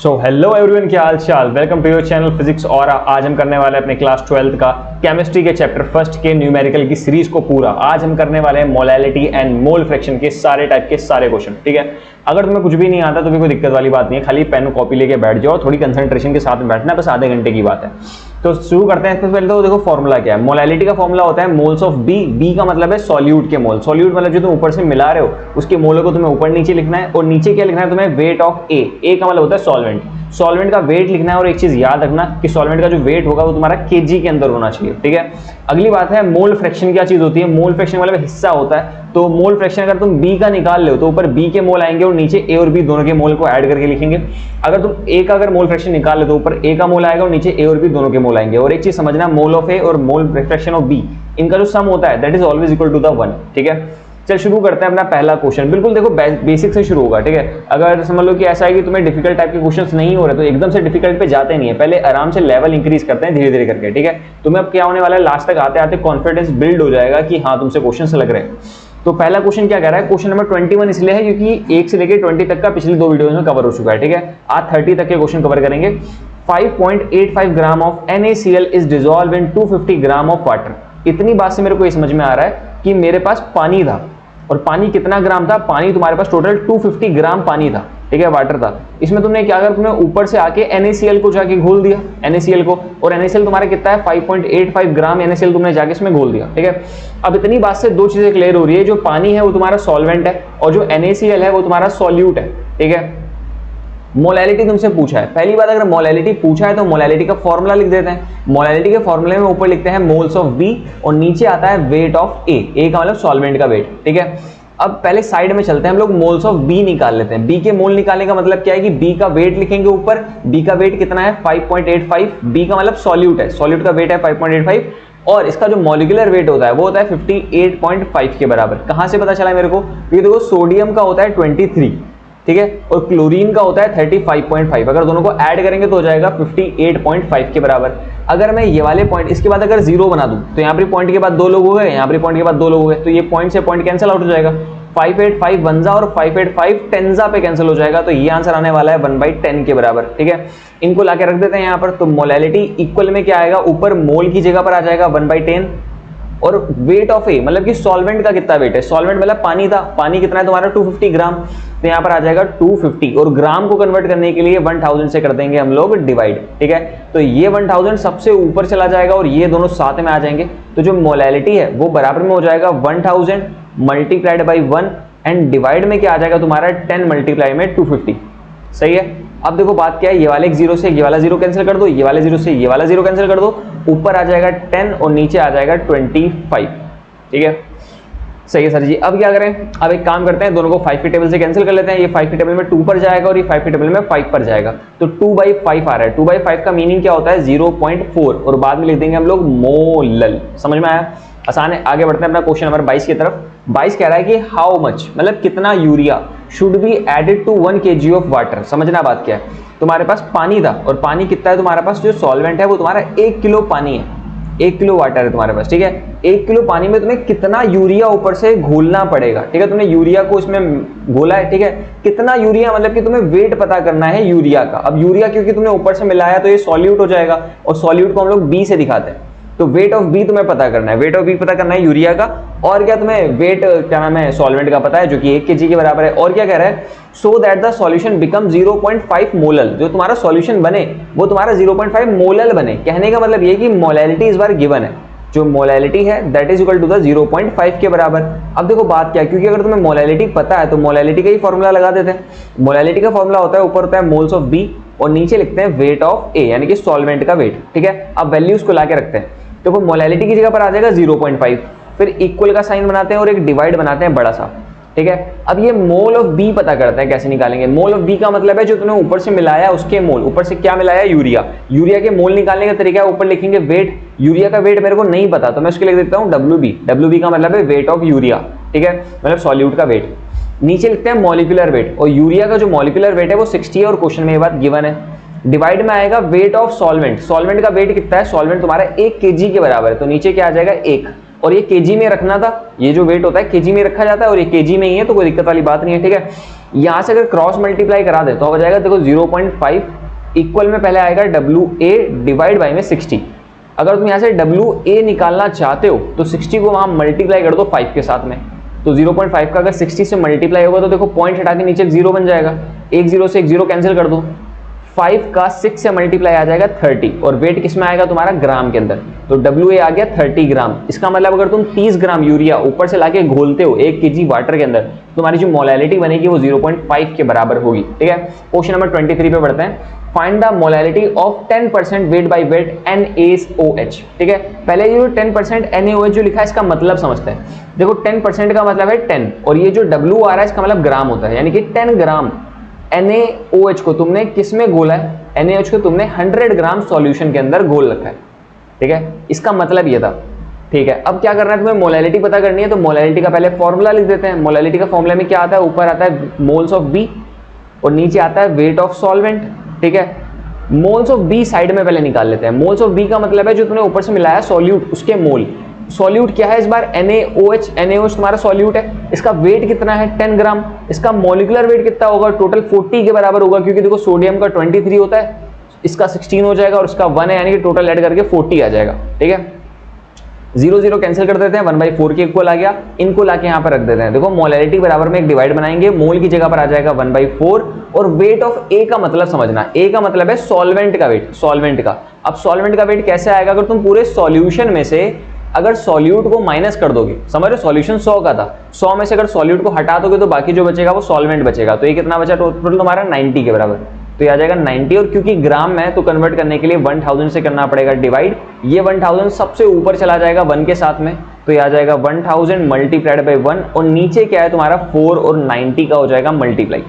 So hello everyone, क्या हाल चाल। Welcome to your channel physics. और आज हम करने वाले हैं अपने क्लास 12th का केमिस्ट्री के चैप्टर फर्स्ट के न्यूमेरिकल की सीरीज को पूरा। आज हम करने वाले हैं मोलैलिटी एंड मोल फ्रैक्शन के सारे टाइप के सारे क्वेश्चन। ठीक है, अगर तुम्हें कुछ भी नहीं आता तो भी कोई दिक्कत वाली बात नहीं है, खाली पेन और कॉपी लेके बैठ जाओ, थोड़ी कंसंट्रेशन के साथ में बैठना, बस आधे घंटे की बात है। तो शुरू करते हैं। इससे पहले तो देखो फॉर्मूला क्या है। मोलैलिटी का फॉर्मूला होता है मोल्स ऑफ बी। बी का मतलब है सॉल्यूट के मोल। सॉल्यूट मतलब जो तुम ऊपर से मिला रहे हो उसके मोलों को तुम्हें ऊपर नीचे लिखना है, और नीचे क्या लिखना है तुम्हें, वेट ऑफ ए। ए का मतलब होता है सॉल्वेंट। सॉल्वेंट का वेट लिखना है, और एक चीज याद रखना कि सॉल्वेंट का जो वेट होगा वो तुम्हारा केजी के अंदर होना चाहिए। ठीक है, अगली बात है मोल फ्रैक्शन। क्या चीज होती है मोल फ्रैक्शन? मतलब हिस्सा होता है। तो मोल फ्रैक्शन अगर तुम बी का निकाल लो तो ऊपर बी के मोल आएंगे और नीचे ए और बी दोनों के मोल को ऐड करके लिखेंगे। अगर तुम ए का अगर मोल फ्रैक्शन निकाल लो तो ऊपर ए का मोल आएगा और नीचे ए और बी दोनों के मोल आएंगे। और एक चीज समझना, मोल ऑफ ए और मोल फ्रैक्शन ऑफ बी, इनका जो सम होता है that is always equal to the 1। ठीक है, चल शुरू करते हैं अपना पहला क्वेश्चन। बिल्कुल देखो बेसिक से शुरू होगा। ठीक है, अगर समझ लो कि ऐसा है कि तुम्हें डिफिकल्ट टाइप के क्वेश्चंस नहीं हो रहे तो एकदम से डिफिकल्ट पे जाते नहीं है, पहले आराम से लेवल इंक्रीज करते हैं धीरे धीरे करके। ठीक है, तुम्हें अब क्या होने वाला है, लास्ट तक आते आते कॉन्फिडेंस बिल्ड हो जाएगा कि हाँ तुमसे क्वेश्चन लग रहे हैं। तो पहला क्वेश्चन क्या कह रहा है, क्वेश्चन नंबर 21 इसलिए है क्योंकि 1 से लेकर 20 तक का पिछली दो वीडियोस में कवर हो चुका है। ठीक है, आज 30 तक के क्वेश्चन कवर करेंगे। 5.85 gram of NaCl is dissolve in 250 gram of water. इतनी बात से मेरे को ये समझ में आ रहा है कि मेरे पास पानी था, और पानी कितना ग्राम था, पानी तुम्हारे पास टोटल 250 ग्राम पानी था। ठीक है, वाटर था। इसमें तुमने क्या करा, तुमने ऊपर से आके NaCl को जाके घोल दिया, NaCl को, और NaCl तुम्हारा कितना है 5.85 ग्राम NaCl तुमने जाके इसमें घोल दिया। ठीक है, अब इतनी बात से दो चीजें क्लियर हो रही है, जो पानी है वो तुम्हारा सॉल्वेंट है और जो NaCl है वो तुम्हारा सॉल्यूट है। ठीक है, मोलैलिटी तुमसे पूछा है। पहली बात, अगर मोलैलिटी पूछा है तो मोलैलिटी का फॉर्मूला लिख देते हैं। मोलैलिटी के फॉर्मूले में ऊपर लिखते हैं मोल्स ऑफ बी और नीचे आता है वेट ऑफ ए। ए का मतलब सॉल्वेंट का वेट। ठीक है, अब पहले साइड में चलते हैं, हम लोग मोल्स ऑफ बी निकाल लेते हैं। बी के मोल निकालने का मतलब क्या है कि बी का वेट लिखेंगे ऊपर। बी का वेट कितना है 5.85। बी का मतलब सॉल्यूट है, सॉल्यूट का वेट है 5.85, और इसका जो मॉलिक्यूलर वेट होता है वो होता है 58.5 के बराबर। कहां से पता चला मेरे को, क्योंकि देखो सोडियम का होता है 23, ठीक है, और क्लोरीन का होता है 35.5। अगर दोनों को ऐड करेंगे तो हो जाएगा 58.5 के बराबर। अगर मैं ये वाले पॉइंट इसके बाद अगर जीरो बना दूं तो यहाँ पर पॉइंट के बाद दो लोग हो गए, यहाँ पर पॉइंट के बाद दो लोग हो गए, तो ये पॉइंट से पॉइंट कैंसिल आउट हो जाएगा। 585 वनजा और 585 टेंजा पे कैंसिल हो जाएगा, तो ये आंसर आने वाला है 1/10 के बराबर। ठीक है, इनको लाके रख देते हैं यहाँ पर। तो मोलैलिटी इक्वल में क्या आएगा, ऊपर मोल की जगह पर आ जाएगा 1/10, और वेट ऑफ ए मतलब कि सॉल्वेंट का कितना वेट है। सॉल्वेंट मतलब पानी था, पानी कितना है तुम्हारा 250 ग्राम, तो यहाँ पर आ जाएगा 250, और ग्राम को कन्वर्ट करने के लिए 1000 से कर देंगे हम लोग डिवाइड। ठीक है, तो ये 1000 सबसे ऊपर चला जाएगा और ये दोनों साथ में आ जाएंगे, तो जो मोलैलिटी है वो बराबर में हो जाएगा 1000 मल्टीप्लाइड बाई 1 एंड डिवाइड में क्या आ जाएगा तुम्हारा 10 मल्टीप्लाई में 250। सही है, अब देखो बात क्या है, ये वाले एक जीरो से ये वाला जीरो कैंसिल कर दो, ये वाले जीरो से ये वाला जीरो कैंसिल कर दो, ऊपर आ जाएगा 10 और नीचे आ जाएगा 25। ठीक है, सही है सर जी। अब क्या करें, अब एक काम करते हैं, दोनों को 5 की टेबल से कैंसिल कर लेते हैं। ये 5 की टेबल में 2 पर जाएगा और ये 5 की टेबल में 5 पर जाएगा, तो 2/5 आ रहा है। 2/5 का मीनिंग क्या होता है 0.4, और बाद में लिख देंगे हम लोग मोलल। समझ में आया, आसान है। आगे बढ़ते हैं अपना क्वेश्चन नंबर 22 की तरफ। 22 कह रहा है कि हाउ मच मतलब कितना urea should be added to 1 kg of water. समझना बात क्या है, तुम्हारे पास पानी था, और पानी कितना है तुम्हारे पास, जो सॉल्वेंट है वो तुम्हारा 1 किलो पानी है, 1 किलो वाटर है तुम्हारे पास। ठीक है, 1 किलो पानी में तुम्हें कितना यूरिया ऊपर से घोलना पड़ेगा। ठीक है, तुमने यूरिया को इसमें घोला है। ठीक है, कितना यूरिया मतलब कि तुम्हें वेट पता करना है यूरिया का। अब यूरिया क्योंकि तुमने ऊपर से मिलाया तो ये सॉल्यूट हो जाएगा, और सॉल्यूट को हम लोग बी से दिखाते हैं, तो वेट ऑफ बी तुम्हें पता करना है, वेट ऑफ बी पता करना है यूरिया का। और क्या तुम्हें वेट क्या नाम है सॉल्वेंट का पता है जो कि 1 kg के बराबर है। और क्या कह रहा है, so that the solution become 0.5 molal, जो तुम्हारा सॉल्यूशन बने वो तुम्हारा 0.5 मोलल बने। कहने का मतलब ये कि मोलैलिटी इस बार गिवन है, जो मोलैलिटी है that is equal to the 0.5 के बराबर। अब देखो बात क्या है, क्योंकि अगर तुम्हें मोलैलिटी पता है तो मोलैलिटी का ही फॉर्मूला लगा देते हैं। मोलैलिटी का फॉर्मूला होता है, ऊपर होता है मोल्स ऑफ बी और नीचे लिखते हैं वेट ऑफ ए, यानी कि सॉल्वेंट का वेट। ठीक है, अब वैल्यूज को लाके रखते हैं, तो वो मोलैलिटी की जगह पर आ जाएगा 0.5, फिर इक्वल का साइन बनाते हैं और एक डिवाइड बनाते हैं बड़ा सा। ठीक है, अब ये मोल ऑफ बी पता करते हैं, कैसे निकालेंगे। मोल ऑफ बी का मतलब है जो तुमने ऊपर से मिलाया उसके मोल, ऊपर से क्या मिलाया यूरिया, यूरिया के मोल निकालने का तरीका है, ऊपर लिखेंगे वेट। यूरिया का वेट मेरे को नहीं पता तो मैं उसके लिख देता हूँ WB। WB का मतलब है वेट ऑफ यूरिया। ठीक है, मतलब सॉल्यूट का वेट। नीचे लिखते हैं मॉलिक्यूलर वेट, और यूरिया का जो मॉलिक्यूलर वेट है वो 60 है, और क्वेश्चन में ये बात गिवन है। डिवाइड में आएगा वेट ऑफ सॉल्वेंट। सॉल्वेंट का वेट कितना है, सॉल्वेंट तुम्हारा 1 kg के बराबर है, तो नीचे क्या आ जाएगा 1, और ये केजी में रखना था, ये जो वेट होता है केजी में रखा जाता है और ये केजी में ही है, तो कोई दिक्कत वाली बात नहीं है। ठीक है, यहां से अगर क्रॉस मल्टीप्लाई करा दे तो हो जाएगा देखो 0.5 इक्वल में पहले आएगा WA डिवाइड बाई में 60। अगर तुम यहां से WA निकालना चाहते हो तो 60 को वहां मल्टीप्लाई कर दो 5 के साथ में, तो 0.5 का अगर 60 से मल्टीप्लाई होगा तो देखो पॉइंट हटा के नीचे एक 0 बन जाएगा, एक 0 से एक 0 कैंसिल कर दो, 5 का 6 से मल्टीप्लाई आ जाएगा 30, और वेट किस में आएगा तुम्हारा ग्राम के अंदर, तो WA आ गया 30 ग्राम। इसका मतलब अगर तुम 30 ग्राम यूरिया ऊपर से लाके घोलते हो 1 kg वाटर के अंदर, तुम्हारी जो मोलैलिटी बनेगी वो 0.5 के बराबर होगी। ठीक है, क्वेश्चन नंबर 23 पे बढ़ते हैं। Find the molality of 10% weight by wait NaOH। ठीक है, पहले ये जो 10% NaOH जो लिखा है इसका मतलब समझते हैं। देखो 10% का मतलब है 10, और ये जो W आ रहा है इसका मतलब ग्राम होता है, यानी कि 10 ग्राम NaOH को तुमने किस में घोला है, NaOH को तुमने 100 ग्राम सॉल्यूशन के अंदर घोल रखा है। ठीक है, इसका मतलब ये था। ठीक है, अब क्या करना है, तुम्हें मोलैलिटी पता करनी है, तो मोलैलिटी का पहले फॉर्मूला लिख देते हैं। मोलैलिटी का फॉर्मूला में क्या आता है, ऊपर आता है मोल्स ऑफ B और नीचे आता है वेट ऑफ सॉल्वेंट। ठीक है, मोल्स ऑफ B साइड में पहले निकाल लेते हैं। मोल्स ऑफ B का मतलब है जो तुमने ऊपर से मिलाया सॉल्यूट, उसके मोल। सॉल्यूट क्या है इस बार, NaOH। NaOH तुम्हारा सॉल्यूट है, इसका वेट कितना है 10 ग्राम, इसका मॉलिक्यूलर वेट कितना होगा, टोटल 40 के बराबर होगा, क्योंकि देखो सोडियम का 23 होता है, इसका 16 हो जाएगा और इसका 1 है, यानी कि टोटल ऐड करके 40 आ जाएगा। ठीक है, 0 0 कैंसिल कर देते हैं, 1/4 के इक्वल आ गया, इनको लाके यहाँ पर रख देते हैं। देखो मोलैलिटी बराबर में एक डिवाइड बनाएंगे, मोल की जगह पर आ जाएगा 1/4, और वेट ऑफ A का मतलब समझना, A का मतलब है सॉल्वेंट का वेट, सॉल्वेंट का। अब सॉल्वेंट का वेट कैसे आएगा, अगर तुम पूरे सॉल्यूशन में से अगर सॉल्यूट को माइनस कर दोगे, समझ रहे हो, सॉल्यूशन 100 का था, 100 में से अगर सॉल्यूट को हटा दोगे तो बाकी जो बचेगा वो सॉल्वेंट बचेगा, तो ये कितना बचा, टोटल तुम्हारा 90 के बराबर, तो ये आ जाएगा 90। और क्योंकि ग्राम में तो कन्वर्ट करने के लिए 1000 से करना पड़ेगा डिवाइड, ये 1000 सबसे ऊपर चला जाएगा 1 के साथ में, तो ये आ जाएगा 1000 मल्टीप्लाइड बाई 1, और नीचे क्या है तुम्हारा 4 और 90 का हो जाएगा मल्टीप्लाई।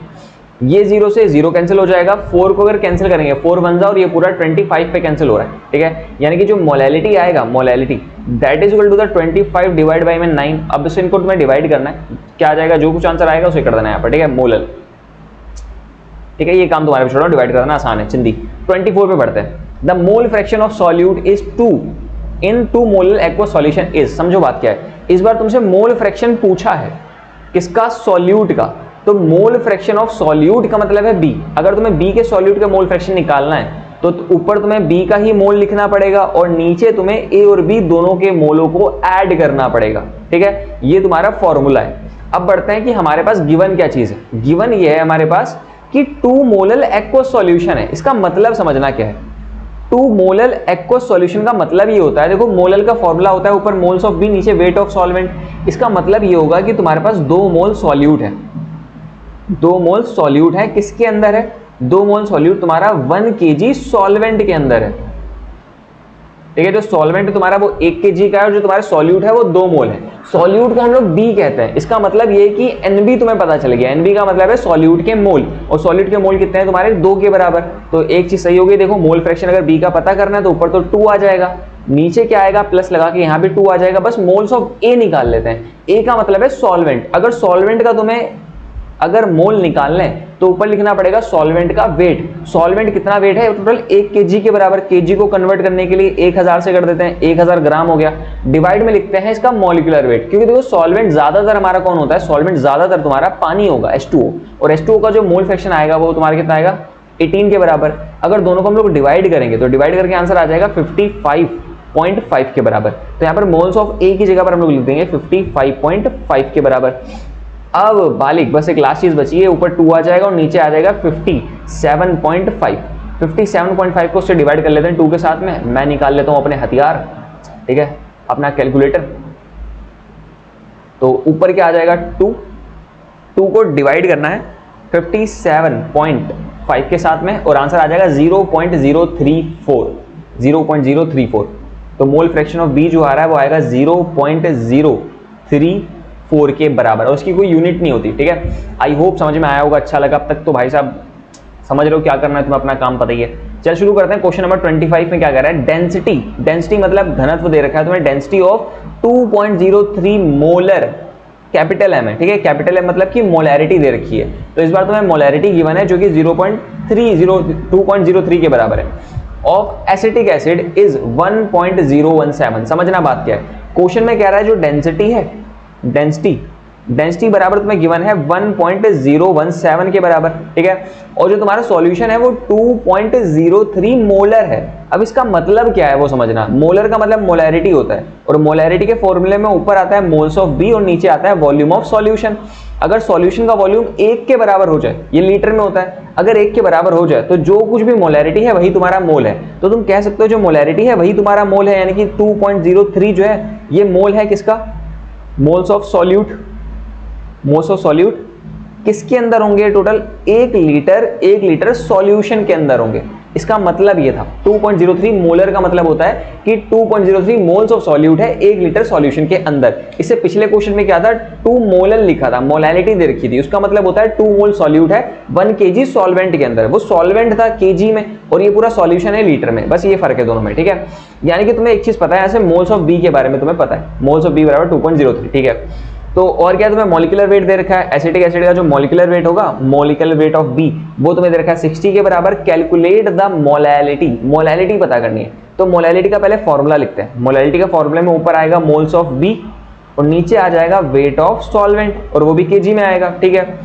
ये 0 से 0 कैंसिल हो जाएगा, 4 को अगर कैंसिल करेंगे 4 बन जाओ, और ये पूरा 25 पे कैंसिल हो रहा है। ठीक है, यानी कि जो मोलैलिटी आएगा, molality that is equal to the 25 divide by में 9। अब इसे इनको तुम्हें डिवाइड करना है, क्या आ जाएगा, जो कुछ आंसर आएगा उसे कर देना है यहाँ पर। ठीक है, मोलल। ठीक है, ये काम तुम्हारे पे छोड़ो, डिवाइड करना आसान है, चिंदी। 24 पे बढ़ते हैं। The mole fraction of solute is 2 in 2 molal aqua solution is. समझो बात क्या है, इस बार तुमसे मोल फ्रैक्शन पूछा है, किसका, सॉल्यूट का। तो मोल फ्रैक्शन ऑफ सॉल्यूट का मतलब है B। अगर तुम्हें B के सॉल्यूट का मोल फ्रैक्शन निकालना है तो ऊपर तुम्हें B का ही मोल लिखना पड़ेगा, और नीचे तुम्हें A और B दोनों के मोलों को ऐड करना पड़ेगा। ठीक है, ये तुम्हारा फॉर्मूला है। अब बढ़ते हैं कि हमारे पास गिवन क्या चीज है। गिवन ये है हमारे पास कि 2 मोलल एक्वस सॉल्यूशन है। इसका मतलब समझना क्या है, 2 मोलल एक्वस सॉल्यूशन का मतलब ये होता है, देखो मोलल का फॉर्मूला होता है ऊपर मोल्स ऑफ B, नीचे वेट ऑफ सॉल्वेंट। इसका मतलब ये होगा कि तुम्हारे पास 2 मोल सॉल्यूट है, 2 मोल सॉल्यूट है, किसके अंदर है, 2 मोल सॉल्यूट तुम्हारा 1 kg सॉल्वेंट के अंदर है। ठीक है, जो सॉल्वेंट तुम्हारा वो 1 kg का है, और जो तुम्हारा सॉल्यूट है वो 2 मोल है। सॉल्यूट का हम लोग B कहते हैं। इसका मतलब ये कि NB तुम्हें पता चल गया, NB का मतलब है सॉल्यूट के मोल, और सॉल्यूट के मोल कितने हैं तुम्हारे, 2 के बराबर। तो एक चीज सही होगी, देखो मोल फ्रैक्शन अगर B का पता करना है तो ऊपर तो 2 आ जाएगा, नीचे क्या आएगा, प्लस लगा के यहाँ भी 2 आ जाएगा। बस मोल्स ऑफ A निकाल लेते हैं। A का मतलब है सॉल्वेंट। अगर सॉल्वेंट का तुम्हें अगर मोल निकालना है तो ऊपर लिखना पड़ेगा सॉल्वेंट का वेट। सॉल्वेंट कितना वेट है, टोटल 1 kg के बराबर। kg को कन्वर्ट करने के लिए 1000 से कर देते हैं, 1000 ग्राम हो गया। डिवाइड में लिखते हैं इसका मॉलिक्यूलर वेट, क्योंकि देखो सॉल्वेंट ज्यादातर हमारा कौन होता है, सॉल्वेंट ज्यादातर तुम्हारा पानी होगा, H2O, और H2O का जो मोल फ्रैक्शन आएगा वो तुम्हारा कितना आएगा, 18 के बराबर। अगर दोनों को हम लोग डिवाइड करेंगे तो डिवाइड करके आंसर आ जाएगा 55.5 के बराबर। तो यहाँ पर मोल्स ऑफ A की जगह पर हम लोग लिख देंगे 55.5 के बराबर। अब बालिक बस एक लास्ट चीज बची है, ऊपर 2 आ जाएगा और नीचे आ जाएगा 57.5। 57.5 को उससे डिवाइड कर लेते हैं 2 के साथ में। मैं निकाल लेता हूं अपने हथियार, ठीक है, अपना कैलकुलेटर। तो ऊपर क्या आ जाएगा 2 को डिवाइड करना है 57.5 के साथ में, और आंसर आ जाएगा 0.034। तो मोल फ्रैक्शन ऑफ B जो आ रहा है वो आएगा 0.034 के बराबर, और उसकी कोई यूनिट नहीं होती। ठीक है, आई होप समझ में आया होगा, अच्छा लगा अब तक तो भाई साहब समझ रहे हो क्या करना है, तुम्हें अपना काम पता ही है। चल शुरू करते हैं। क्वेश्चन नंबर 25 में क्या कह रहा है, डेंसिटी मतलब घनत्व दे रखा है तुम्हें, density of 2.03 molar, capital M है। ठीक है, कैपिटल M मतलब कि मोलैरिटी दे रखी है। तो इस बार तुम्हें मोलैरिटी गिवन है जो कि 2.03 के बराबर है। Of acetic acid is 1.017। समझना बात क्या है, क्वेश्चन में कह रहा है जो डेंसिटी है, डेंसिटी डेंसिटी बराबर तुम्हें गिवन है 1.017 के बराबर, ठीक है। और जो तुम्हारा सॉल्यूशन है वो 2.03 मोलर है। अब इसका मतलब क्या है वो समझना। मोलर का मतलब मोलैरिटी होता है, और मोलैरिटी के फॉर्मूले में ऊपर आता है मोल्स ऑफ बी और नीचे आता है वॉल्यूम ऑफ सॉल्यूशन। अगर सॉल्यूशन का वॉल्यूम 1 के बराबर हो जाए, ये लीटर में होता है, अगर 1 के बराबर हो जाए तो जो कुछ भी मोलैरिटी है वही तुम्हारा मोल है। तो तुम कह सकते हो जो मोलैरिटी है वही तुम्हारा मोल है, यानी कि 2.03 जो है ये मोल है किसका, moles of solute. Moles of solute किसके अंदर होंगे, टोटल 1 लीटर सॉल्यूशन के अंदर होंगे। इसका मतलब ये था 2.03 मोलर का मतलब होता है कि 2.03 मोल्स ऑफ सॉल्यूट है 1 लीटर सॉल्यूशन के अंदर। इससे पिछले क्वेश्चन में क्या था, 2 मोलर लिखा था, मोलैलिटी दे रखी थी, उसका मतलब होता है 2 मोल सॉल्यूट है 1 kg सॉल्वेंट के अंदर। वो सॉल्वेंट था kg में और ये पूरा सॉल्यूशन है लीटर में, बस ये फर्क है दोनों में, ठीक है। यानी कि तुम्हें एक चीज पता है, ऐसे मोल्स ऑफ बी के बारे में तुम्हें पता है, मोल्स ऑफ बी बराबर 2.03, ठीक है। तो और क्या तुम्हें मॉलिक्यूलर वेट दे रखा है, एसिटिक एसिड का जो मॉलिक्यूलर वेट होगा, मॉलिक्यूलर वेट ऑफ बी, वो तुम्हें दे रखा है 60 के बराबर। कैलकुलेट द मोलैलिटी, मोलैलिटी पता करनी है। तो मोलैलिटी का पहले फॉर्मूला लिखते हैं। मोलैलिटी का फॉर्मूला में ऊपर आएगा मोल्स ऑफ बी और नीचे आ जाएगा वेट ऑफ सॉल्वेंट, और वो भी केजी में आएगा, ठीक है।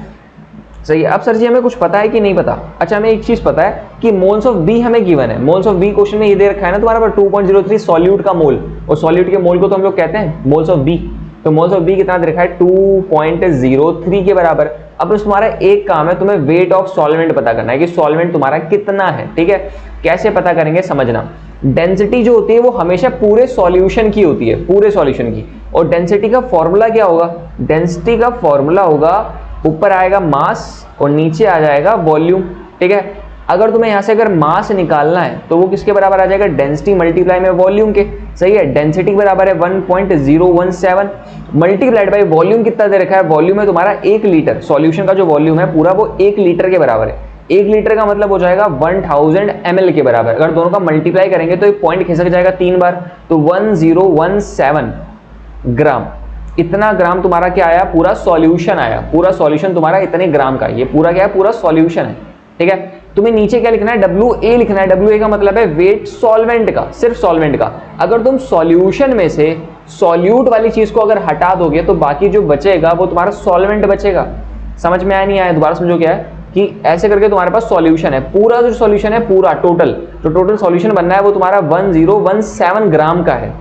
सही है। अब सर जी हमें कुछ पता है कि नहीं पता? अच्छा, हमें एक चीज पता है कि मोल्स ऑफ बी हमें गिवन है। मोल्स ऑफ बी क्वेश्चन में ये दे रखा है ना तुम्हारा पर 2.03 सॉल्यूट का मोल, और सॉल्यूट के मोल को तो हम लोग कहते हैं मोल्स ऑफ बी। तो मोल्स ऑफ बी कितना दे रखा है, 2.03 के बराबर। अब तुम्हारा एक काम है, तुम्हें वेट ऑफ सॉल्वेंट पता करना है कि सॉल्वेंट तुम्हारा कितना है, ठीक है। कैसे पता करेंगे समझना। डेंसिटी जो होती है वो हमेशा पूरे सॉल्यूशन की होती है, पूरे सॉल्यूशन की। और डेंसिटी का फॉर्मूला क्या होगा, डेंसिटी का फॉर्मूला होगा ऊपर आएगा मास और नीचे आ जाएगा वॉल्यूम, ठीक है। अगर तुम्हें यहां से अगर मास निकालना है तो वो किसके बराबर आ जाएगा, डेंसिटी मल्टीप्लाई में वॉल्यूम के, सही है। डेंसिटी बराबर है 1.017 मल्टीप्लाइड बाय वॉल्यूम कितना दे रखा है, वॉल्यूम है तुम्हारा 1 लीटर, सॉल्यूशन का जो वॉल्यूम है पूरा वो 1 लीटर के बराबर है। 1 लीटर का मतलब हो जाएगा 1000 ml के बराबर। अगर दोनों का मल्टीप्लाई करेंगे तो एक पॉइंट खिसक जाएगा 3 बार, तो 1017 ग्राम। इतना ग्राम तुम्हारा क्या आया, पूरा सॉल्यूशन आया। पूरा सॉल्यूशन तुम्हारा इतने ग्राम का, ये पूरा क्या है, पूरा सॉल्यूशन है, ठीक है। तुम्हें नीचे क्या लिखना है, WA लिखना है। WA का मतलब है वेट सॉल्वेंट का, सिर्फ सॉल्वेंट का। अगर तुम सॉल्यूशन में से सॉल्यूट वाली चीज को अगर हटा दोगे तो बाकी जो बचेगा वो तुम्हारा सॉल्वेंट बचेगा। समझ में आया नहीं आया, दोबारा समझो क्या है कि ऐसे करके तुम्हारे पास सॉल्यूशन है, पूरा जो सॉल्यूशन है पूरा टोटल, जो टोटल सॉल्यूशन बनना है वो तुम्हारा 1017 ग्राम का है,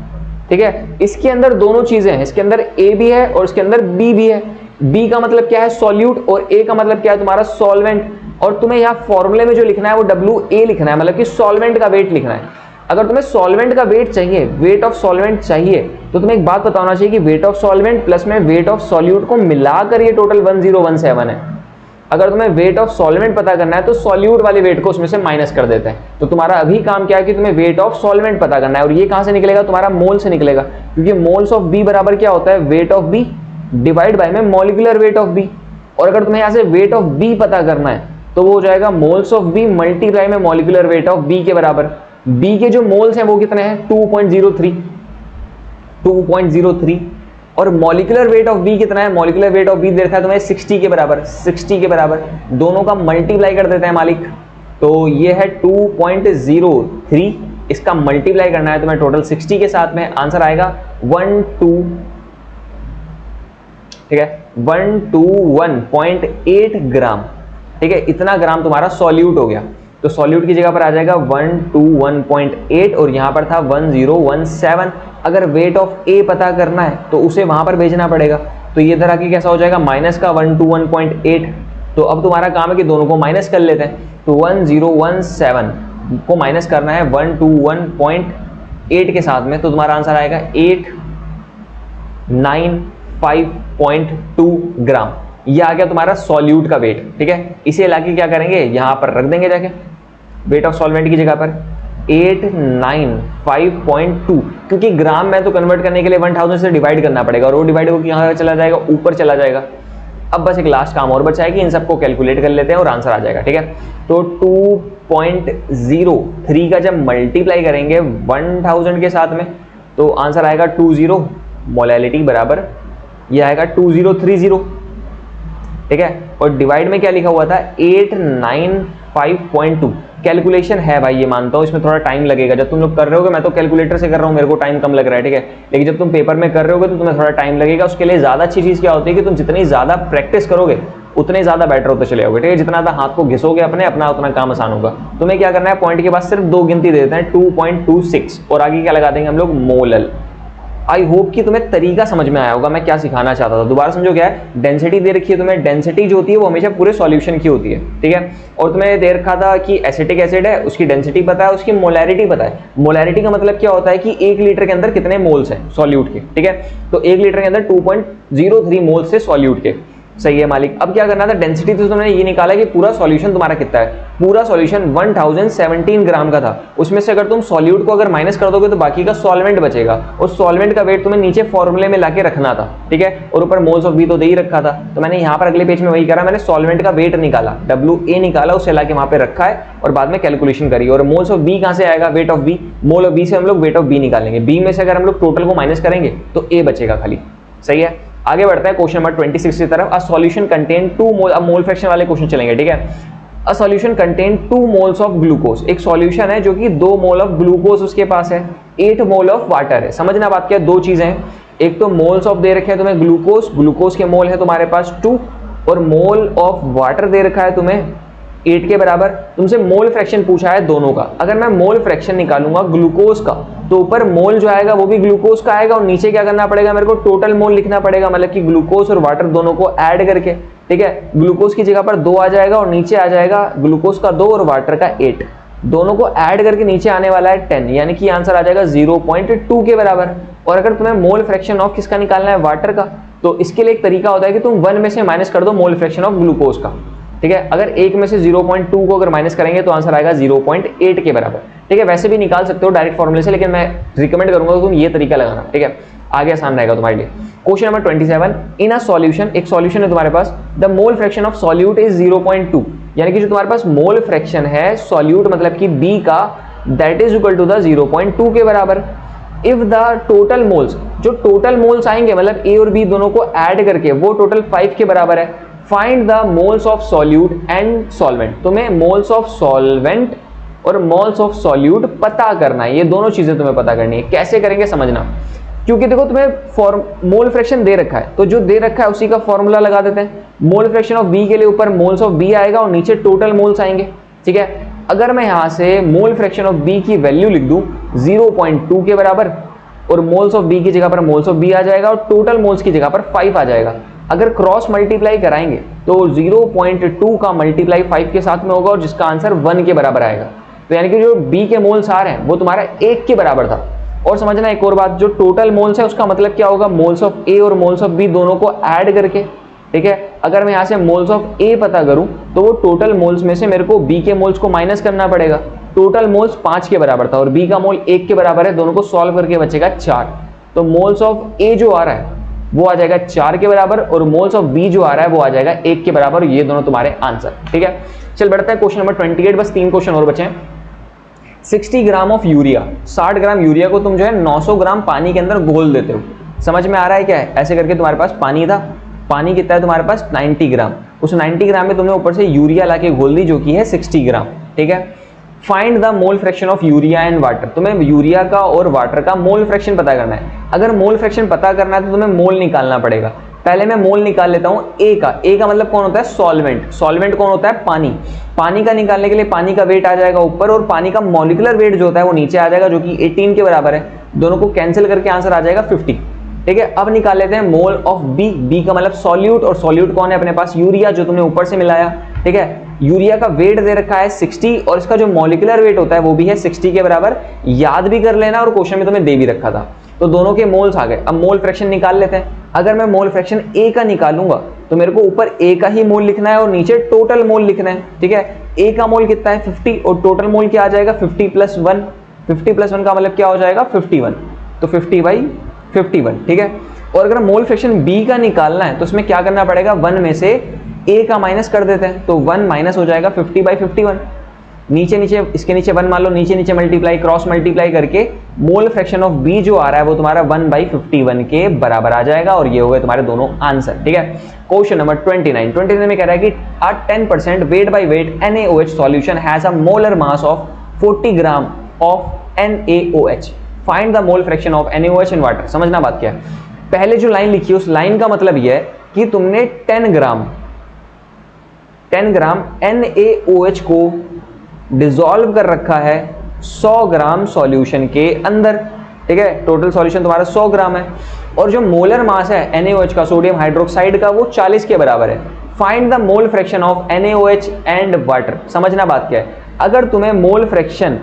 ठीक है। इसके अंदर दोनों चीजें हैं, इसके अंदर A भी है और इसके अंदर B भी है। B का मतलब क्या है, सॉल्यूट, और A का मतलब क्या है, तुम्हारा सॉल्वेंट। और तुम्हें यहाँ फॉर्मूले में जो लिखना है वो WA लिखना है, मतलब कि सॉल्वेंट का वेट लिखना है। अगर तुम्हें सॉल्वेंट का वेट चाहिए, वेट ऑफ सॉल्वेंट चाहिए, तो तुम्हें एक बात पता होना चाहिए कि वेट ऑफ सॉल्वेंट प्लस में वेट ऑफ सॉल्यूट को मिलाकर ये टोटल 1017 है। अगर तुम्हें वेट ऑफ सॉल्वेंट पता करना है तो सॉल्यूट वाले वेट को उसमें से माइनस कर देते हैं। तो तुम्हारा अभी काम क्या है कि तुम्हें वेट ऑफ सॉल्वेंट पता करना है, और ये कहां से निकलेगा, तुम्हारा मोल से निकलेगा, क्योंकि मोल्स ऑफ बी बराबर क्या होता है, weight of B divide by में मॉलिक्यूलर वेट ऑफ बी। और अगर तुम्हें यहां से वेट ऑफ बी पता करना है तो वो हो जाएगा मोल्स ऑफ बी मल्टीप्लाई में मॉलिक्यूलर वेट ऑफ बी के बराबर। बी के जो मोल्स हैं वो कितने हैं, 2.03 और मॉलिक्यूलर वेट ऑफ बी कितना है, मॉलिक्यूलर वेट ऑफ बी दे रखा है तुम्हें 60 के बराबर, 60 के बराबर। दोनों का मल्टीप्लाई कर देते हैं मालिक, तो ये है 2.03, इसका मल्टीप्लाई करना है तुम्हें टोटल 60 के साथ में, आंसर आएगा 121.8 ग्राम, ठीक है। इतना ग्राम तुम्हारा सॉल्यूट हो गया, तो सॉल्यूट की जगह पर आ जाएगा 121.8 और यहां पर था 1017। अगर वेट ऑफ ए पता करना है तो उसे वहां पर भेजना पड़ेगा, तो ये इधर आके कैसा हो जाएगा, माइनस का 121.8। तो अब तुम्हारा काम है कि दोनों को माइनस कर लेते हैं, तो 1017 को माइनस करना है 121.8 के साथ में, तो तुम्हारा आंसर आएगा 895.2 ग्राम। ये आ गया तुम्हारा सॉल्यूट का वेट, ठीक है। इसे लाके क्या करेंगे, यहां पर रख देंगे जाके वेट ऑफ सॉल्वेंट की जगह पर 895.2, क्योंकि ग्राम में तो कन्वर्ट करने के लिए 1000 से डिवाइड करना पड़ेगा, और वो डिवाइड होकर यहां चला जाएगा, ऊपर चला जाएगा। अब बस एक लास्ट काम और बचा है कि इन सबको कैलकुलेट कर लेते हैं और आंसर आ जाएगा, ठीक है। तो 2.03 का जब मल्टीप्लाई करेंगे 1000 के साथ में तो आंसर आएगा 20, मोलैलिटी बराबर ये आएगा 2030, ठीक है। और डिवाइड में क्या लिखा हुआ था, 895.2। कैलकुलेशन है भाई, ये मानता हूँ इसमें थोड़ा टाइम लगेगा। जब तुम लोग कर रहे होगे, मैं तो कैलकुलेटर से कर रहा हूँ, मेरे को टाइम कम लग रहा है, ठीक है, लेकिन जब तुम पेपर में कर रहे होगे तो तुम्हें थोड़ा टाइम लगेगा। उसके लिए ज्यादा अच्छी चीज क्या होती है कि तुम जितनी ज्यादा प्रैक्टिस करोगे उतने ज्यादा बेटर होते चले जाओगे, ठीक है। जितना ज्यादा हाथ को घिसोगे अपना उतना काम आसान होगा। तुम्हें क्या करना है, पॉइंट के बाद सिर्फ 2 गिनती दे देते हैं, 2.26, और आगे क्या लगा देंगे हम लोग, मोलल। आई होप कि तुम्हें तरीका समझ में आया होगा मैं क्या सिखाना चाहता था। दोबारा समझो क्या है, डेंसिटी दे रखी है तुम्हें, डेंसिटी जो होती है वो हमेशा पूरे सॉल्यूशन की होती है, ठीक है। और तुम्हें दे रखा था कि एसिटिक एसिड है, उसकी डेंसिटी पता है, उसकी मोलैरिटी पता है। मोलैरिटी का मतलब क्या होता है कि 1 लीटर के अंदर कितने मोल्स हैं सॉल्यूट के, ठीक है। तो 1 लीटर के अंदर 2.03 मोल्स से सॉल्यूट के, सही है मालिक। अब क्या करना था, डेंसिटी तो तुमने ये निकाला कि पूरा सॉल्यूशन तुम्हारा कितना है। पूरा सॉल्यूशन 1017 ग्राम का था, उसमें से अगर तुम सॉल्यूट को अगर माइनस कर दोगे तो बाकी का सॉल्वेंट बचेगा, और सॉल्वेंट का वेट तुम्हें नीचे फॉर्मूले में लाके रखना था, ठीक है। और ऊपर मोल्स ऑफ बी तो दे ही रखा था, तो मैंने यहाँ पर अगले पेज में वही करा, मैंने सॉल्वेंट का वेट निकाला, WA निकाला, उसे लाके वहां पे रखा है और बाद में कैलकुलेशन करी। और मोल्स ऑफ बी कहां से आएगा, weight of B, mole of B से हम लोग वेट ऑफ बी निकालेंगे। बी में से अगर हम लोग टोटल को माइनस करेंगे तो ए बचेगा खाली, सही है। आगे बढ़ता है क्वेश्चन नंबर 26 की तरफ। अ सॉल्यूशन कंटेन 2 मोल, अब मोल फ्रैक्शन वाले क्वेश्चन चलेंगे, ठीक है। A solution contain 2 moles of glucose, एक सॉल्यूशन है जो कि 2 मोल ऑफ ग्लूकोज उसके पास है, 8 मोल ऑफ वाटर है। समझना बात क्या है, 2 चीजें हैं, एक तो मोल्स ऑफ दे रखे हैं तुम्हें ग्लूकोज, ग्लूकोज के मोल है तुम्हारे पास 2, और मोल ऑफ वाटर दे रखा है तुम्हें 8 के बराबर। तुमसे मोल फ्रैक्शन पूछा है दोनों का। अगर मैं मोल फ्रैक्शन निकालूंगा ग्लूकोज का तो ऊपर मोल जो आएगा वो भी ग्लूकोज का आएगा, और नीचे क्या करना पड़ेगा, मेरे को टोटल मोल लिखना पड़ेगा, मतलब कि ग्लूकोज और वाटर दोनों को ऐड करके, ठीक है। ग्लूकोज की जगह पर 2 आ जाएगा और नीचे आ जाएगा ग्लूकोज का 2 और वाटर का 8, दोनों को ऐड करके नीचे आने वाला है 10, यानी कि आंसर आ जाएगा 0.2 के बराबर। और अगर तुम्हें मोल फ्रैक्शन ऑफ किसका निकालना है, वाटर का, तो इसके लिए एक तरीका होता है कि तुम 1 में से माइनस कर दो मोल फ्रैक्शन ऑफ ग्लूकोज का, ठीक है। अगर 1 में से 0.2 को अगर माइनस करेंगे तो आंसर आएगा 0.8 के बराबर, ठीक है। वैसे भी निकाल सकते हो डायरेक्ट फॉर्मूले से, लेकिन मैं रिकमेंड करूंगा कि तुम ये तरीका लगाना, ठीक है, आगे आसान रहेगा तुम्हारे लिए। Question number 27, in a solution, एक सॉल्यूशन है तुम्हारे पास, the mole fraction of solute is 0.2, यानी कि जो तुम्हारे पास मोल फ्रैक्शन है सॉल्यूट मतलब कि बी का, that is equal to the 0.2 के बराबर। इफ द टोटल मोल्स, जो टोटल मोल्स आएंगे मतलब ए और बी दोनों को ऐड करके वो टोटल 5 के बराबर है। Find the moles of solute and solvent, तुम्हें मोल्स ऑफ सॉल्वेंट और मोल्स ऑफ सॉल्यूट पता करना है, ये दोनों चीजें तुम्हें पता करनी है। कैसे करेंगे समझना, क्योंकि देखो तुम्हें मोल फ्रैक्शन दे रखा है, तो जो दे रखा है उसी का फॉर्मूला लगा देते हैं। मोल फ्रैक्शन ऑफ बी के लिए ऊपर मोल्स ऑफ बी आएगा और नीचे टोटल मोल्स आएंगे, ठीक है। अगर मैं यहां से मोल फ्रैक्शन ऑफ बी की वैल्यू लिख दूं 0.2 के बराबर, और मोल्स ऑफ बी की जगह पर मोल्स ऑफ बी आ जाएगा और टोटल मोल्स की जगह पर 5 आ जाएगा। अगर क्रॉस मल्टीप्लाई कराएंगे तो 0.2 का मल्टीप्लाई 5 के साथ में होगा और जिसका आंसर 1 के बराबर आएगा। तो यानी कि जो बी के मोल्स आ रहे हैं वो तुम्हारा 1 के बराबर था। और समझना एक और बात, जो टोटल मोल्स है उसका मतलब क्या होगा, मोल्स ऑफ ए और मोल्स ऑफ बी दोनों को ऐड करके, ठीक है। अगर मैं यहां से मोल्स ऑफ ए पता करूं तो वो टोटल मोल्स में से मेरे को बी के मोल्स को माइनस करना पड़ेगा। टोटल मोल्स 5 के बराबर था और बी का मोल 1 के बराबर है, दोनों को सॉल्व करके बचेगा 4। तो मोल्स ऑफ ए जो आ रहा है वो आ जाएगा 4 के बराबर, और मोल्स ऑफ बी जो आ रहा है वो आ जाएगा 1 के बराबर। ये दोनों तुम्हारे आंसर, ठीक है। चल बढ़ता है क्वेश्चन नंबर 28, बस 3 क्वेश्चन और बचे हैं। 60 gram of urea, 60 gram urea को तुम जो है 900 ग्राम पानी के अंदर घोल देते हो। समझ में आ रहा है क्या है, ऐसे करके तुम्हारे पास पानी था, पानी कितना है तुम्हारे पास 90 ग्राम, उस 90 ग्राम में तुमने ऊपर से यूरिया लाके घोल दी जो कि है 60 ग्राम, ठीक है। Find the mole fraction of urea and water, तुम्हें यूरिया का और वाटर का मोल फ्रैक्शन पता करना है। अगर मोल फ्रैक्शन पता करना है तो तुम्हें मोल निकालना पड़ेगा। पहले मैं मोल निकाल लेता हूं ए का। ए का मतलब कौन होता है, सॉल्वेंट। सॉल्वेंट कौन होता है, पानी। पानी का निकालने के लिए पानी का वेट आ जाएगा ऊपर और पानी का मॉलिक्यूलर वेट जो होता है वो नीचे आ जाएगा, जो कि 18 के बराबर है। दोनों को कैंसिल करके आंसर आ जाएगा 50, ठीक है। अब निकाल लेते हैं मोल ऑफ बी। बी का मतलब सॉल्यूट, और सॉल्यूट कौन है अपने पास, यूरिया, जो तुमने ऊपर से मिलाया, ठीक है। यूरिया का वेट दे रखा है 60 और इसका जो मॉलिक्यूलर वेट होता है वो भी है 60 के बराबर। याद भी कर लेना और क्वेश्चन में तुम्हें दे भी रखा था। तो दोनों के मोल्स आ गए। अब मोल फ्रैक्शन निकाल लेते हैं। अगर मैं मोल फ्रैक्शन ए का निकालूंगा तो मेरे को ऊपर ए का ही मोल लिखना है और नीचे टोटल मोल लिखना है, ठीक है। ए का मोल कितना है 50 और टोटल मोल क्या आ जाएगा 50 + 1। 50 + 1 का मतलब क्या हो जाएगा 51, तो 50/51, ठीक है। और अगर मोल फ्रैक्शन बी का निकालना है तो इसमें क्या करना पड़ेगा, 1 में से ए का माइनस कर देते हैं, तो 1 माइनस हो जाएगा 50/51। नीचे नीचे इसके नीचे 1 मान लो, नीचे नीचे मल्टीप्लाई क्रॉस मल्टीप्लाई करके मोल फ्रैक्शन ऑफ बी जो आ रहा है वो तुम्हारा 1/51 के बराबर आ जाएगा, और ये हो गए तुम्हारे दोनों आंसर। ठीक है, क्वेश्चन नंबर 29 में कह रहा है कि a 10% weight by weight NaOH solution has a molar mass of 40 gram of NaOH, find the mole fraction of NaOH in water। समझना बात क्या है, पहले जो लाइन लिखी है उस लाइन का मतलब यह है कि तुमने 10 ग्राम NaOH को डिसॉल्व कर रखा है 100 ग्राम सॉल्यूशन के अंदर। ठीक है, टोटल सॉल्यूशन तुम्हारा 100 ग्राम है, और जो मोलर मास है NaOH का, सोडियम हाइड्रोक्साइड का, वो 40 के बराबर है। Find the mole fraction of NaOH and water. समझना बात क्या है, अगर तुम्हें मोल फ्रैक्शन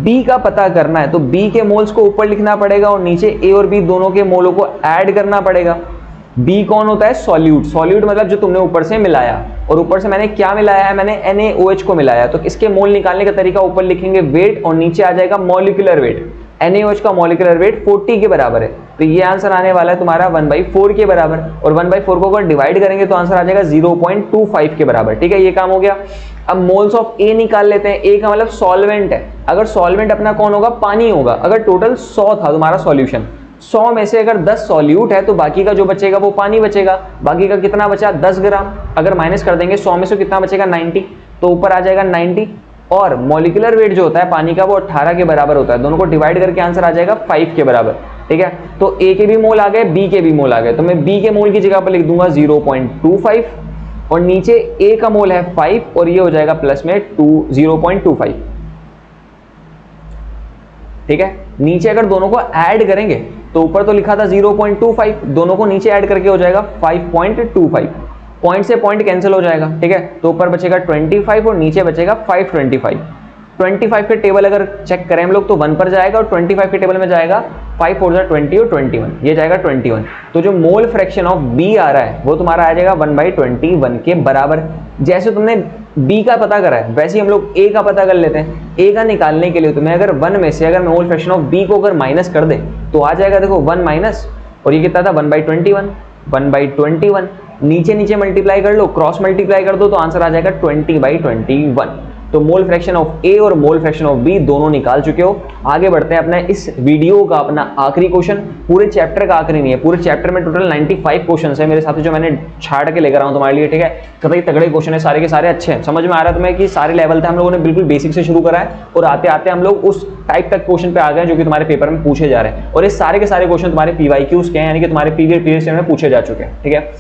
B का पता करना है तो B के मोल्स को ऊपर लिखना पड़ेगा और नीचे A और B दोनों के मोलों को ऐड करना पड़ेगा। B कौन होता है? सॉल्यूट। सॉल्यूट मतलब जो तुमने ऊपर से मिलाया, और ऊपर से मैंने क्या मिलाया है? मैंने NaOH को मिलाया, तो इसके मोल निकालने का तरीका ऊपर लिखेंगे वेट और नीचे आ जाएगा मॉलिक्यूलर वेट। NaOH का मॉलिक्यूलर वेट 40 के बराबर है, तो ये आंसर आने वाला है तुम्हारा 1/4 के बराबर, और 1/4 को अगर डिवाइड करेंगे तो आंसर आ जाएगा 0.25 के बराबर। ठीक है, ये काम हो गया। अब मोल्स ऑफ A निकाल लेते हैं। A का मतलब सॉल्वेंट है, अगर सॉल्वेंट अपना कौन होगा? पानी होगा। अगर टोटल 100 था तुम्हारा सॉल्यूशन, 100 में से अगर 10 सॉल्यूट है तो बाकी का जो बचेगा वो पानी बचेगा। बाकी का कितना बचा? 10 ग्राम। अगर माइनस कर देंगे 100 में से कितना बचेगा? 90, तो ऊपर आ जाएगा 90। और मॉलिक्यूलर वेट जो होता है पानी का वो 18 के बराबर होता है। दोनों को डिवाइड करके आंसर आ जाएगा 5 के बराबर। ठीक है, तो A के भी मोल आ गए, B के भी मोल आ गए, तो मैं B के मोल की जगह पर लिख दूंगा 0.25, और नीचे A का मोल है 5, और ये हो जाएगा प्लस में 0.25। ठीक है, नीचे अगर दोनों को ऐड करेंगे तो ऊपर तो लिखा था 0.25, दोनों को नीचे ऐड करके हो जाएगा 5.25। पॉइंट से पॉइंट कैंसिल हो जाएगा। ठीक है, तो ऊपर बचेगा 25 और नीचे बचेगा 525। 25 के टेबल अगर चेक करें हम लोग तो 1 पर जाएगा, और 25 के टेबल में जाएगा 5 4 20 और 21, ये जाएगा 21। तो जो मोल फ्रैक्शन ऑफ B आ रहा है वो तुम्हारा आ जाएगा 1/21 के बराबर। जैसे तुमने B का पता करा है वैसे ही हम लोग A का पता कर लेते हैं। A का निकालने के लिए तुम्हें अगर 1 में से अगर मोल फ्रैक्शन ऑफ B को अगर माइनस कर दे तो आ जाएगा, देखो 1 माइनस, और ये कितना था? 1/21। 1/21 नीचे नीचे मल्टीप्लाई कर लो, क्रॉस मल्टीप्लाई कर दो तो आंसर आ जाएगा 20/21। तो मोल फ्रैक्शन ऑफ A और मोल फ्रैक्शन ऑफ B दोनों निकाल चुके हो। आगे बढ़ते हैं अपना इस वीडियो का अपना आखिरी क्वेश्चन। पूरे चैप्टर का आखिरी नहीं है, पूरे चैप्टर में टोटल 95 क्वेश्चन है मेरे साथ जो मैंने छाड़ के लेकर आऊँ तुम्हारे लिए। ठीक है, कतई तगड़े क्वेश्चन है, सारे के सारे अच्छे हैं। समझ में आ रहा है तुम्हें कि सारे लेवल थे, हम लोगों ने बिल्कुल बेसिक से शुरू करा है और आते आते हम लोग उस टाइप तक क्वेश्चन पे आ गए जो कि तुम्हारे पेपर में पूछे जा रहे हैं। और ये सारे के सारे क्वेश्चन तुम्हारे PYQs के हैं, यानी कि तुम्हारे प्रीवियस ईयर में पूछे जा चुके हैं। ठीक है,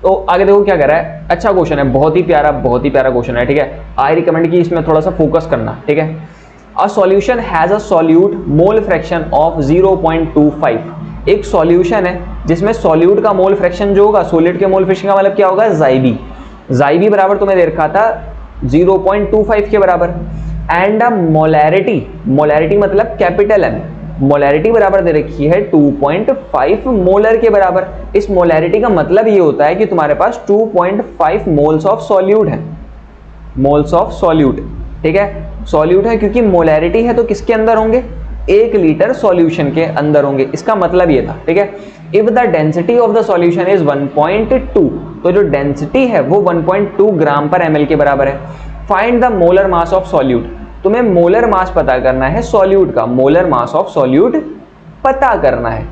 तो आगे देखो क्या कह रहा है। अच्छा क्वेश्चन है, बहुत ही प्यारा क्वेश्चन है। ठीक है, आई रिकमेंड कि इसमें थोड़ा सा फोकस करना। ठीक है, a solution has a solute mole fraction of 0.25। एक सॉल्यूशन है जिसमें सॉल्यूट का मोल फ्रैक्शन जो होगा, सॉलिड के मोल फ्रैक्शन का मतलब क्या होगा? Xib। Xib बराबर तुम्हें दे रखा था 0.25 के बराबर। एंड अ मोलैरिटी, मोलैरिटी मतलब कैपिटल M, मोलैरिटी बराबर दे रखी है 2.5 मोलर के बराबर। इस मोलैरिटी का मतलब ये होता है कि तुम्हारे पास 2.5 मोल्स ऑफ सॉल्यूट है, मोल्स ऑफ सॉल्यूट। ठीक है, सॉल्यूट है क्योंकि मोलैरिटी है तो किसके अंदर होंगे? 1 लीटर सॉल्यूशन के अंदर होंगे, इसका मतलब ये था। ठीक है, if the density of the solution is 1.2, तो जो डेंसिटी है वो 1.2 ग्राम पर ml के बराबर है। Find the molar mass of solute. तुम्हें मोलर मास पता करना है सॉल्यूट का, मोलर मास ऑफ सॉल्यूट पता करना है।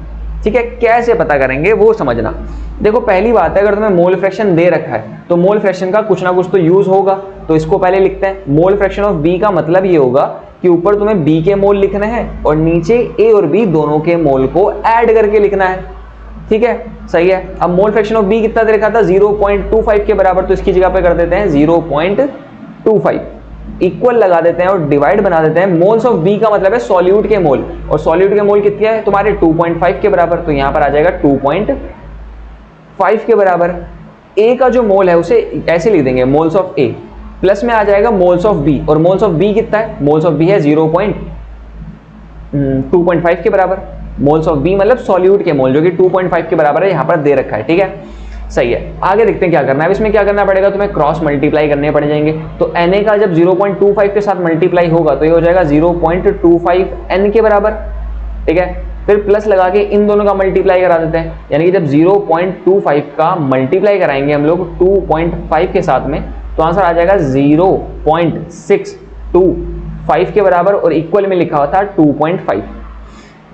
ठीक है, कैसे पता करेंगे वो समझना। देखो पहली बात है, अगर तुम्हें मोल फ्रैक्शन दे रखा है तो मोल फ्रैक्शन का कुछ ना कुछ तो यूज होगा, तो इसको पहले लिखते हैं। मोल फ्रैक्शन ऑफ B का मतलब ये होगा कि ऊपर तुम्हें B के मोल लिखने हैं और नीचे A और B दोनों के मोल को ऐड करके लिखना है। ठीक है, सही है। अब मोल फ्रैक्शन ऑफ B कितना दे रखा था? 0.25 के बराबर, तो इसकी जगह पे कर देते हैं 0.25, इक्वल लगा देते हैं और डिवाइड बना देते हैं। मोल्स ऑफ B का मतलब है सॉल्यूट के मोल, और सॉल्यूट के मोल कितने हैं तुम्हारे? 2.5 के बराबर, तो यहां पर आ जाएगा 2.5 के बराबर। A का जो मोल है उसे ऐसे लिख देंगे, मोल्स ऑफ A, प्लस में आ जाएगा मोल्स ऑफ B, और मोल्स ऑफ B कितना है? मोल्स ऑफ B है 2.5 के बराबर। मोल्स ऑफ B मतलब सॉल्यूट के मोल जो कि 2.5 के बराबर है, यहां पर दे रखा है। ठीक है, सही है। आगे देखते हैं क्या करना है। इसमें क्या करना पड़ेगा? तुम्हें क्रॉस मल्टीप्लाई करने पड़ जाएंगे। तो Na का जब 0.25 के साथ मल्टीप्लाई होगा तो ये हो जाएगा 0.25 N के बराबर। ठीक है, फिर प्लस लगा के इन दोनों का मल्टीप्लाई करा देते हैं, यानी कि जब 0.25 का मल्टीप्लाई कराएंगे हम लोग 2.5 के साथ में तो आंसर आ जाएगा 0.625 के बराबर, और इक्वल में लिखा हुआ था 2.5।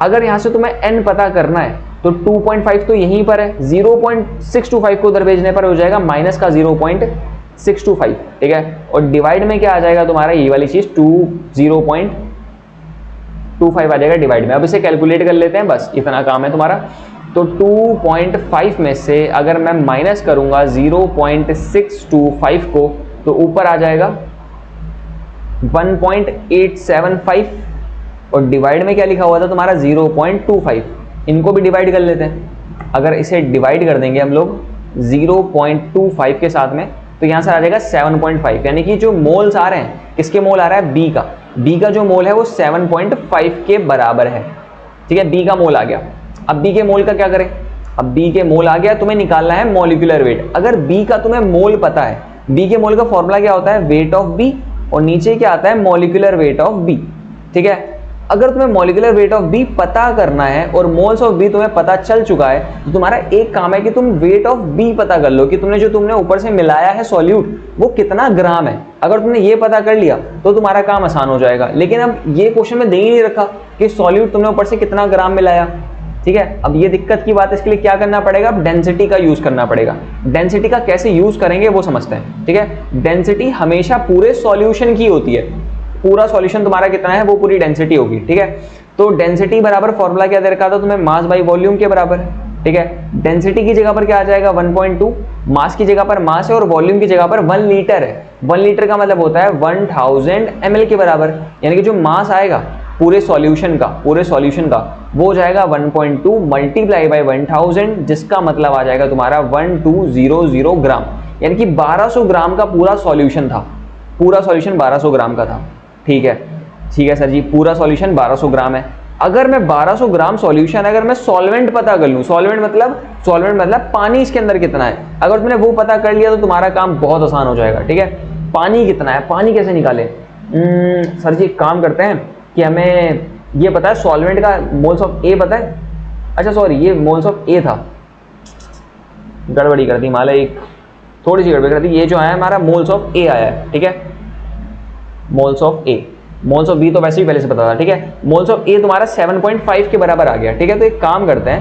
अगर यहां से तुम्हें n पता करना है तो 2.5 तो यहीं पर है, 0.625 को उधर भेजने पर हो जाएगा माइनस का 0.625, ठीक है। और डिवाइड में क्या आ जाएगा तुम्हारा, ये वाली चीज 0.25 आ जाएगा डिवाइड में। अब इसे कैलकुलेट कर लेते हैं, बस इतना काम है तुम्हारा। तो 2.5 में से अगर मैं माइनस करूंगा 0.625 को तो ऊपर आ जाएगा 1.875, और डिवाइड में क्या लिखा हुआ था तुम्हारा 0.25। इनको भी डिवाइड कर लेते हैं। अगर इसे डिवाइड कर देंगे हम लोग 0.25 के साथ में तो यहां से आ जाएगा 7.5, यानी कि जो मोल्स आ रहे हैं, किसके मोल आ रहा है, बी का। बी का जो मोल है वो 7.5 के बराबर है, ठीक है। बी का मोल आ गया। अब बी के मोल का क्या करें, अब बी के मोल आ गया, तुम्हें निकालना है मॉलिक्यूलर वेट। अगर बी का तुम्हें मोल पता है, बी के मोल का फॉर्मूला क्या होता है, वेट ऑफ बी, और नीचे क्या आता है, मॉलिक्यूलर वेट ऑफ बी, ठीक है। अगर तुम्हें मॉलिक्यूलर वेट ऑफ बी पता करना है और मोल्स ऑफ बी तुम्हें पता चल चुका है, तो तुम्हारा एक काम है कि तुम वेट ऑफ बी पता कर लो कि तुमने ऊपर से मिलाया है सॉल्यूट वो कितना ग्राम है। अगर तुमने ये पता कर लिया तो तुम्हारा काम आसान हो जाएगा। लेकिन अब ये क्वेश्चन में दे ही नहीं रखा कि सॉल्यूट तुमने ऊपर से कितना ग्राम मिलाया, ठीक है। अब ये दिक्कत की बात है, इसके लिए क्या करना पड़ेगा, अब डेंसिटी का यूज करना पड़ेगा। डेंसिटी का कैसे यूज करेंगे वो समझते हैं, ठीक है। डेंसिटी हमेशा पूरे सॉल्यूशन की होती है, पूरा सॉल्यूशन तुम्हारा कितना है वो पूरी डेंसिटी होगी, ठीक है। तो डेंसिटी बराबर फॉर्मूला क्या दे रखा था तुम्हें, मास बाई वॉल्यूम के बराबर, ठीक है। डेंसिटी की जगह पर क्या आ जाएगा 1.2, मास की जगह पर मास है और वॉल्यूम की जगह पर 1 लीटर है। 1 लीटर का मतलब होता है 1000 ml के बराबर, यानी कि जो मास आएगा पूरे सॉल्यूशन का वो हो जाएगा 1.2 मल्टीप्लाई बाई 1000, जिसका मतलब आ जाएगा तुम्हारा 1200 ग्राम, यानी कि 1200 ग्राम का पूरा सॉल्यूशन था। पूरा सॉल्यूशन 1200 ग्राम का था, ठीक है सर जी, पूरा सॉल्यूशन 1200 ग्राम है। अगर मैं 1200 ग्राम सॉल्यूशन, अगर मैं सॉल्वेंट पता कर लूं, सॉल्वेंट मतलब पानी इसके अंदर कितना है, अगर तुमने वो पता कर लिया तो तुम्हारा काम बहुत आसान हो जाएगा, ठीक है। पानी कितना है, पानी कैसे निकाले, सर जी एक काम करते हैं कि हमें ये पता है सॉल्वेंट का मोल्स ऑफ ए पता है, अच्छा सॉरी ये मोल्स ऑफ ए था, गड़बड़ी कर दी माला, एक थोड़ी सी गड़बड़ी कर दी। ये जो है हमारा मोल्स ऑफ ए आया है, ठीक है, moles of A. Moles of B तो वैसे ही पहले से पता था, ठीक है। मोल्स ऑफ ए तुम्हारा 7.5 के बराबर आ गया, ठीक है। तो एक काम करते हैं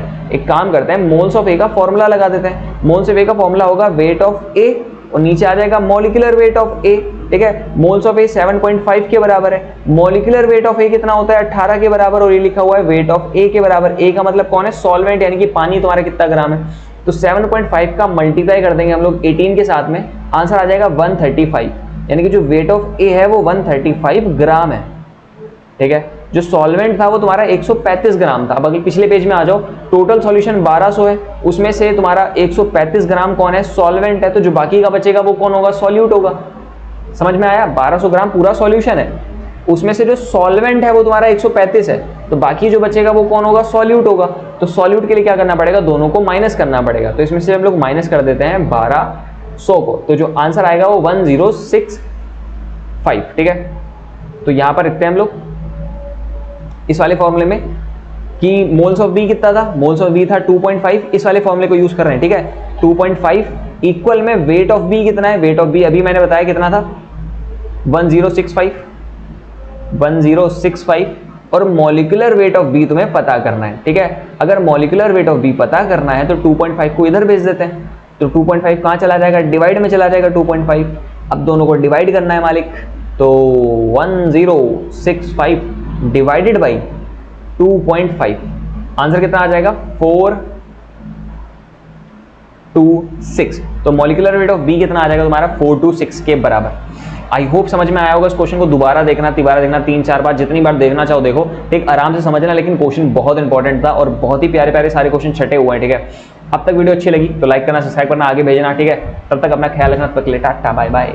मोल्स ऑफ ए का फॉर्मूला लगा देते हैं। मोल्स ऑफ ए का फॉर्मूला होगा वेट ऑफ ए, और नीचे आ जाएगा मॉलिक्यूलर वेट ऑफ ए, ठीक है। मोल्स ऑफ ए 7.5 के बराबर है, मॉलिक्यूलर वेट ऑफ ए कितना होता है 18 के बराबर, और ये लिखा हुआ है वेट ऑफ ए के बराबर। ए का मतलब कौन है, सॉल्वेंट, यानी कि पानी तुम्हारा कितना ग्राम है। तो 7.5 का मल्टीप्लाई कर देंगे हम लोग 18 के साथ में, आंसर आ जाएगा 135, यानी कि जो वेट ऑफ ए है वो 135 ग्राम है, ठीक है। जो सॉल्वेंट था वो तुम्हारा 135 ग्राम था। अब अगले पिछले पेज में आ जाओ, टोटल सॉल्यूशन 1200 है, उसमें से तुम्हारा 135 ग्राम कौन है, सॉल्वेंट है, तो जो बाकी का बचेगा वो कौन होगा, सॉल्यूट होगा। समझ में आया, 1200 ग्राम पूरा सॉल्यूशन है, उसमें से जो सॉल्वेंट है वो तुम्हारा 135 है, तो बाकी जो बचेगा वो कौन होगा, सॉल्यूट होगा। तो सॉल्यूट के लिए क्या करना पड़ेगा, दोनों को माइनस करना पड़ेगा। तो इसमें से हम लोग माइनस कर देते हैं 1200 को, तो जो आंसर आएगा वो 1065, ठीक है। तो यहां पर रखते हैं हम लोग इस वाले फॉर्मूले में कि मोल्स ऑफ बी कितना था, मोल्स ऑफ बी था 2.5, इस वाले फॉर्मूले को यूज कर रहे हैं, ठीक है। 2.5 इक्वल में वेट ऑफ बी कितना है, वेट ऑफ बी अभी मैंने बताया कितना था 1065, और मॉलिक्यूलर वेट ऑफ बी तुम्हें पता करना है, ठीक है। अगर मॉलिक्यूलर वेट ऑफ बी पता करना है तो 2.5 को इधर भेज देते हैं, तो 2.5 कहां चला जाएगा, डिवाइड में चला जाएगा 2.5। अब दोनों को डिवाइड करना है मालिक, तो 1065 डिवाइडेड बाई 2.5, आंसर कितना आ जाएगा 426। तो मॉलिक्यूलर वेट ऑफ बी कितना आ जाएगा तुम्हारा 426 के बराबर। आई होप समझ में आया होगा। इस क्वेश्चन को दोबारा देखना, 3-4 बार, जितनी बार देखना चाहो देखो, ठीक, आराम से समझना। लेकिन क्वेश्चन बहुत इंपॉर्टेंट था और बहुत ही प्यारे प्यारे सारे क्वेश्चन छटे हुए हैं, ठीक है। अब तक वीडियो अच्छी लगी तो लाइक करना, सब्सक्राइब करना, आगे भेजना, ठीक है। तब तक अपना ख्याल रखना, तब तक के लिए टाटा बाय बाय।